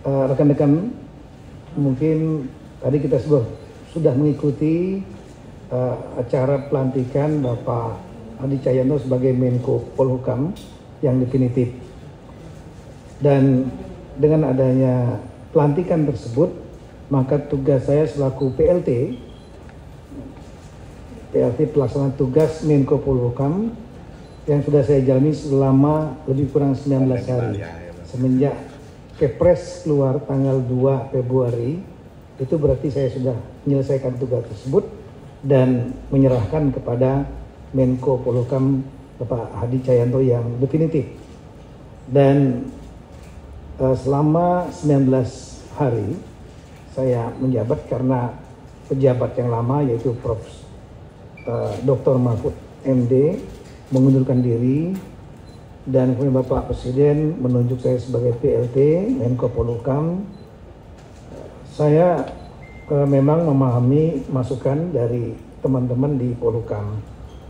Rekan-rekan, mungkin tadi kita sudah mengikuti acara pelantikan Bapak Hadi Cahyanto sebagai Menko Polhukam yang definitif. Dan dengan adanya pelantikan tersebut, maka tugas saya selaku PLT pelaksana tugas Menko Polhukam yang sudah saya jalani selama lebih kurang 19 hari semenjak Kepres keluar tanggal 2 Februari, itu berarti saya sudah menyelesaikan tugas tersebut dan menyerahkan kepada Menko Polhukam Bapak Hadi Cahyanto yang definitif. Dan selama 19 hari saya menjabat karena pejabat yang lama yaitu Prof. Dr. Mahfud MD mengundurkan diri, dan kemudian Bapak Presiden menunjuk saya sebagai PLT Menko Polhukam. Saya memang memahami masukan dari teman-teman di Polhukam.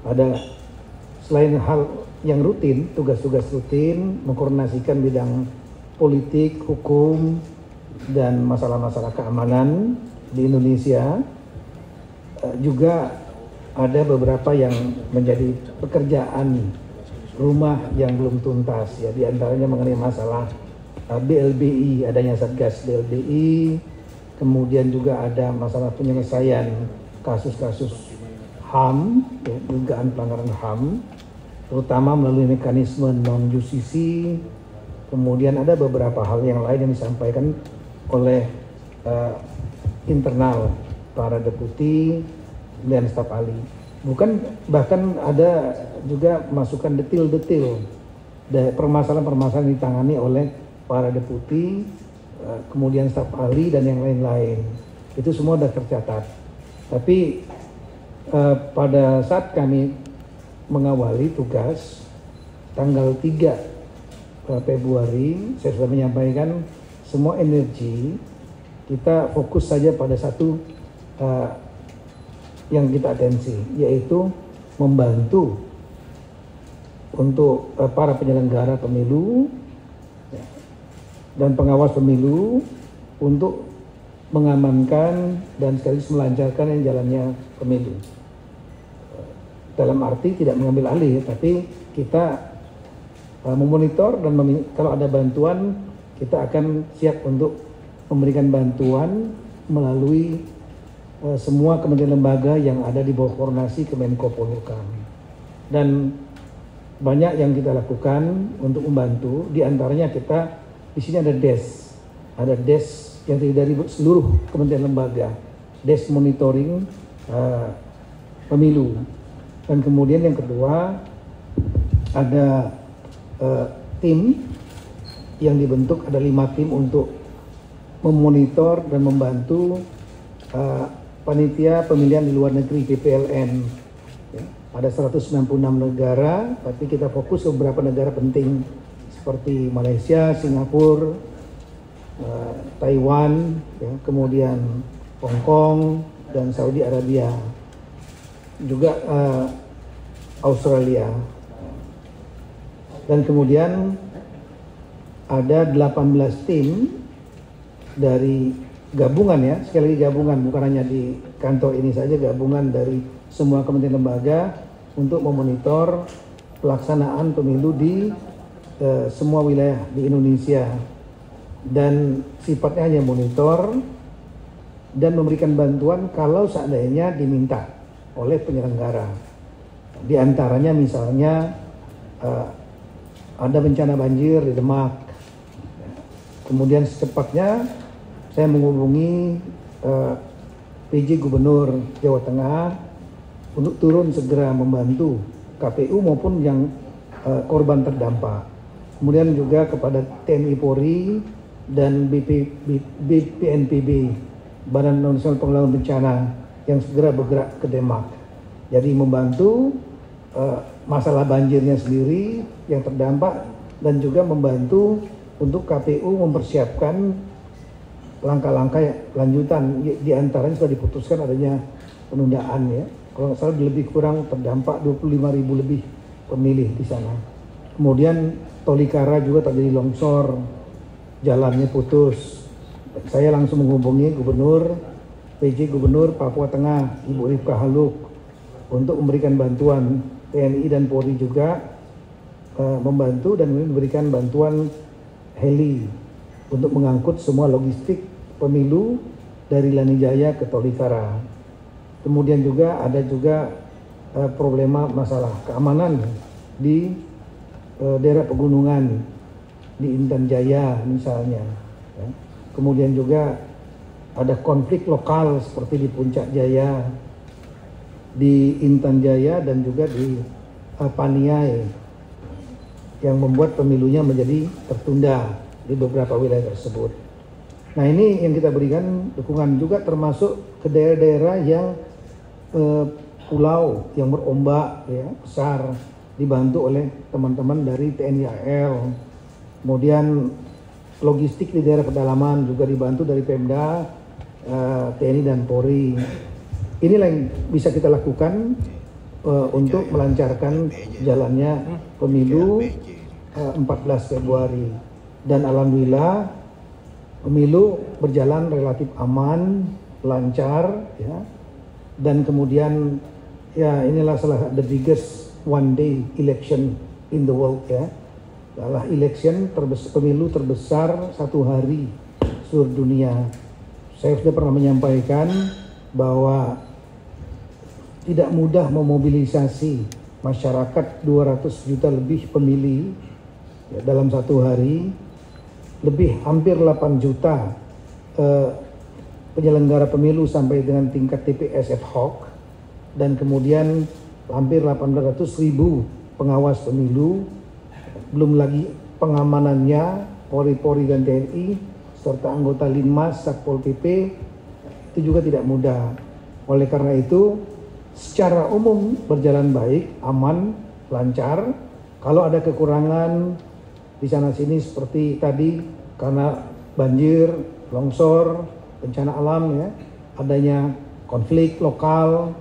Ada selain hal yang rutin, tugas-tugas rutin, mengkoordinasikan bidang politik, hukum, dan masalah-masalah keamanan di Indonesia, juga ada beberapa yang menjadi pekerjaan rumah yang belum tuntas, ya, diantaranya mengenai masalah BLBI, adanya Satgas BLBI, kemudian juga ada masalah penyelesaian kasus-kasus HAM, ya, dugaan pelanggaran HAM, terutama melalui mekanisme non-jusisi. Kemudian ada beberapa hal yang lain yang disampaikan oleh internal para deputi dan staf ahli. Bahkan ada juga masukan detil-detil dari permasalahan-permasalahan ditangani oleh para deputi, kemudian staf ahli dan yang lain-lain. Itu semua sudah tercatat. Tapi pada saat kami mengawali tugas tanggal 3 Februari, saya sudah menyampaikan semua energi kita fokus saja pada satu yang kita atensi, yaitu membantu untuk para penyelenggara pemilu dan pengawas pemilu untuk mengamankan dan sekaligus melancarkan yang jalannya pemilu. Dalam arti tidak mengambil alih, tapi kita memonitor dan kalau ada bantuan kita akan siap untuk memberikan bantuan melalui semua kementerian lembaga yang ada di bawah koordinasi Kemenko Polhukam. Dan banyak yang kita lakukan untuk membantu, diantaranya kita di sini ada desk yang terdiri dari seluruh kementerian lembaga, desk monitoring pemilu. Dan kemudian yang kedua ada tim yang dibentuk, ada 5 tim untuk memonitor dan membantu panitia pemilihan di luar negeri PPLN. Ya, ada 196 negara, tapi kita fokus ke beberapa negara penting seperti Malaysia, Singapura, Taiwan, ya, kemudian Hong Kong dan Saudi Arabia, juga Australia. Dan kemudian ada 18 tim dari gabungan, ya, sekali lagi gabungan, bukan hanya di kantor ini saja, gabungan dari semua kementerian lembaga untuk memonitor pelaksanaan pemilu di semua wilayah di Indonesia, dan sifatnya hanya monitor dan memberikan bantuan kalau seandainya diminta oleh penyelenggara. Di antaranya misalnya ada bencana banjir di Demak, kemudian secepatnya saya menghubungi PJ Gubernur Jawa Tengah untuk turun segera membantu KPU maupun yang korban terdampak. Kemudian juga kepada TNI Polri dan BPNPB, Badan Nasional Penanggulangan Bencana, yang segera bergerak ke Demak. Jadi membantu masalah banjirnya sendiri yang terdampak, dan juga membantu untuk KPU mempersiapkan langkah-langkah lanjutan. Di antaranya sudah diputuskan adanya penundaan, ya. Kalau nggak salah lebih kurang terdampak 25.000 lebih pemilih di sana. Kemudian Tolikara juga terjadi longsor, jalannya putus. Saya langsung menghubungi PJ Gubernur Papua Tengah, Ibu Rifka Haluk, untuk memberikan bantuan. TNI dan Polri juga membantu dan memberikan bantuan heli untuk mengangkut semua logistik pemilu dari Lanijaya ke Tolikara. Kemudian juga ada problema masalah keamanan di daerah pegunungan di Intan Jaya misalnya. Ya. Kemudian juga ada konflik lokal seperti di Puncak Jaya, di Intan Jaya dan juga di Paniai yang membuat pemilunya menjadi tertunda di beberapa wilayah tersebut. Nah, ini yang kita berikan dukungan juga termasuk ke daerah-daerah yang pulau yang berombak ya, besar, dibantu oleh teman-teman dari TNI AL. Kemudian logistik di daerah pedalaman juga dibantu dari Pemda, TNI dan Polri. Inilah yang bisa kita lakukan untuk melancarkan jalannya pemilu 14 Februari. Dan alhamdulillah pemilu berjalan relatif aman, lancar ya. Dan kemudian ya inilah salah the biggest one day election in the world ya. Adalah pemilu terbesar satu hari seluruh dunia. Saya sudah pernah menyampaikan bahwa tidak mudah memobilisasi masyarakat 200 juta lebih pemilih ya, dalam satu hari, lebih hampir 8 juta penyelenggara pemilu sampai dengan tingkat TPS ad hoc, dan kemudian hampir 800.000 pengawas pemilu, belum lagi pengamanannya, Polri dan TNI, serta anggota Linmas, Satpol PP, itu juga tidak mudah. Oleh karena itu, secara umum berjalan baik, aman, lancar. Kalau ada kekurangan di sana-sini seperti tadi, karena banjir, longsor, bencana alam ya, adanya konflik lokal,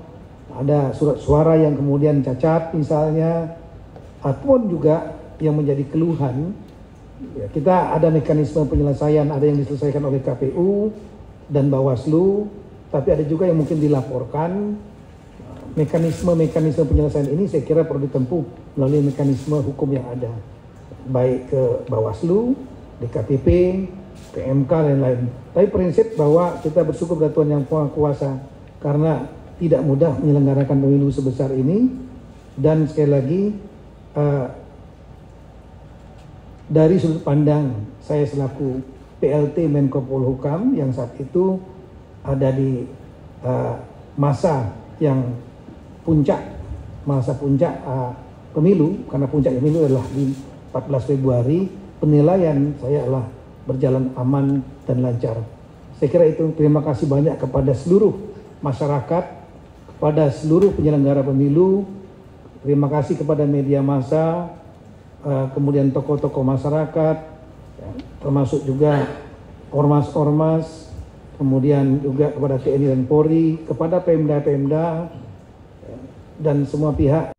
ada surat suara yang kemudian cacat misalnya, ataupun juga yang menjadi keluhan, ya, kita ada mekanisme penyelesaian, ada yang diselesaikan oleh KPU dan Bawaslu, tapi ada juga yang mungkin dilaporkan. Mekanisme penyelesaian ini saya kira perlu ditempuh melalui mekanisme hukum yang ada, baik ke Bawaslu, DKPP, ke MK dan lain. Tapi prinsip bahwa kita bersyukur pada Tuhan yang Maha Kuasa karena tidak mudah menyelenggarakan pemilu sebesar ini. Dan sekali lagi dari sudut pandang saya selaku PLT Menko Polhukam yang saat itu ada di masa puncak pemilu, karena puncak pemilu adalah di 14 Februari, penilaian saya adalah berjalan aman dan lancar. Saya kira itu. Terima kasih banyak kepada seluruh masyarakat, kepada seluruh penyelenggara pemilu, terima kasih kepada media massa, kemudian tokoh-tokoh masyarakat, ya, termasuk juga ormas-ormas, kemudian juga kepada TNI dan Polri, kepada Pemda-Pemda, ya, dan semua pihak